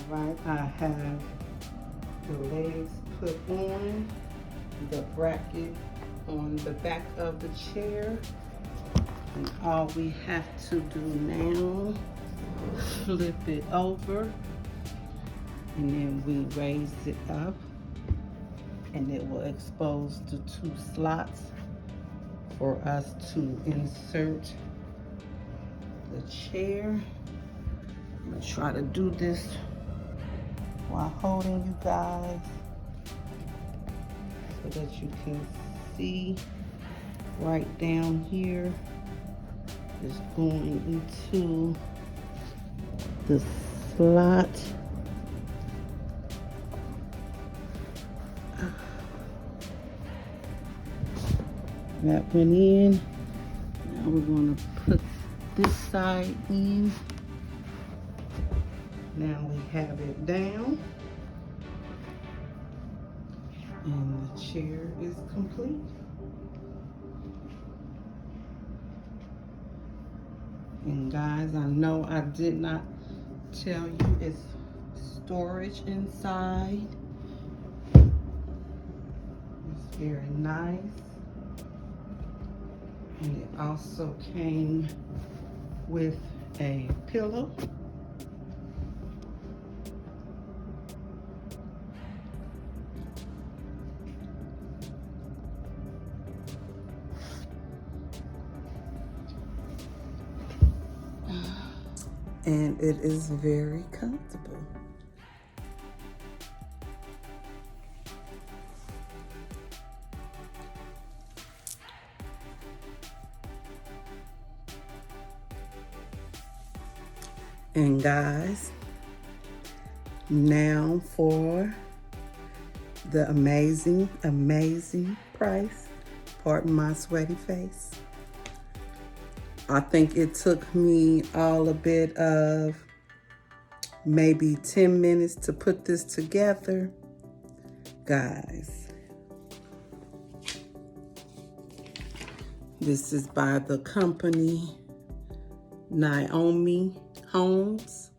Right, I have the legs put on, the bracket on the back of the chair, and all we have to do now, flip it over, and then we raise it up, and it will expose the 2 slots for us to insert the chair. I'm gonna try to do this while holding you guys so that you can see right down here is going into the slot. That went in. Now we're going to put this side in. Now we have it down. And the chair is complete. And guys, I know I did not tell you it's storage inside. It's very nice. And it also came with a pillow. And it is very comfortable. And guys, now for the amazing, amazing price. Pardon my sweaty face. I think it took me all a bit of maybe 10 minutes to put this together. Guys, this is by the company Naomi Homes.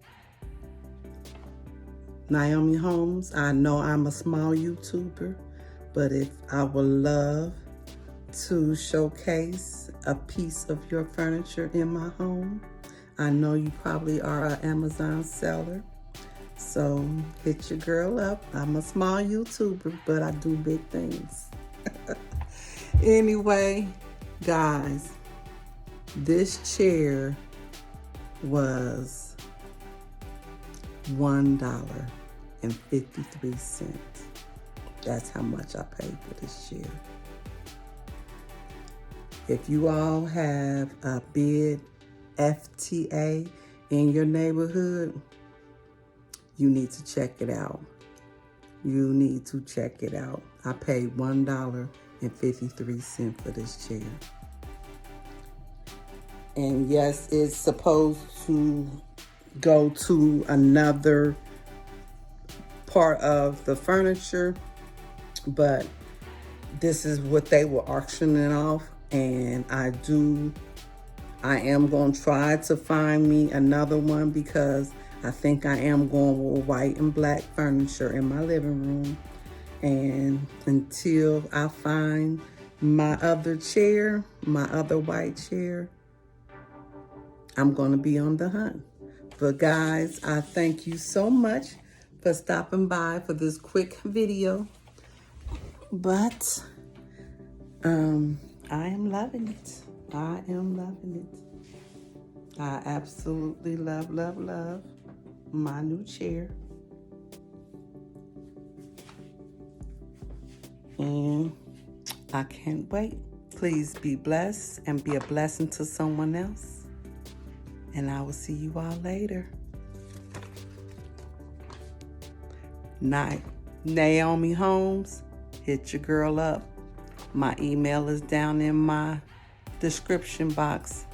Naomi Homes. I know I'm a small YouTuber, but if I would love to showcase a piece of your furniture in my home. I know you probably are an Amazon seller, so hit your girl up. I'm a small YouTuber, but I do big things. Anyway, guys, this chair was $1.53. That's how much I paid for this chair. If you all have a BIDFTA in your neighborhood, you need to check it out. You need to check it out. I paid $1.53 for this chair. And yes, it's supposed to go to another part of the furniture, but this is what they were auctioning off. And I am going to try to find me another one because I think I am going with white and black furniture in my living room. And until I find my other chair, my other white chair, I'm going to be on the hunt. But guys, I thank you so much for stopping by for this quick video. But, I am loving it. I am loving it. I absolutely love, love, love my new chair. And I can't wait. Please be blessed and be a blessing to someone else. And I will see you all later. Naomi Homes, hit your girl up. My email is down in my description box.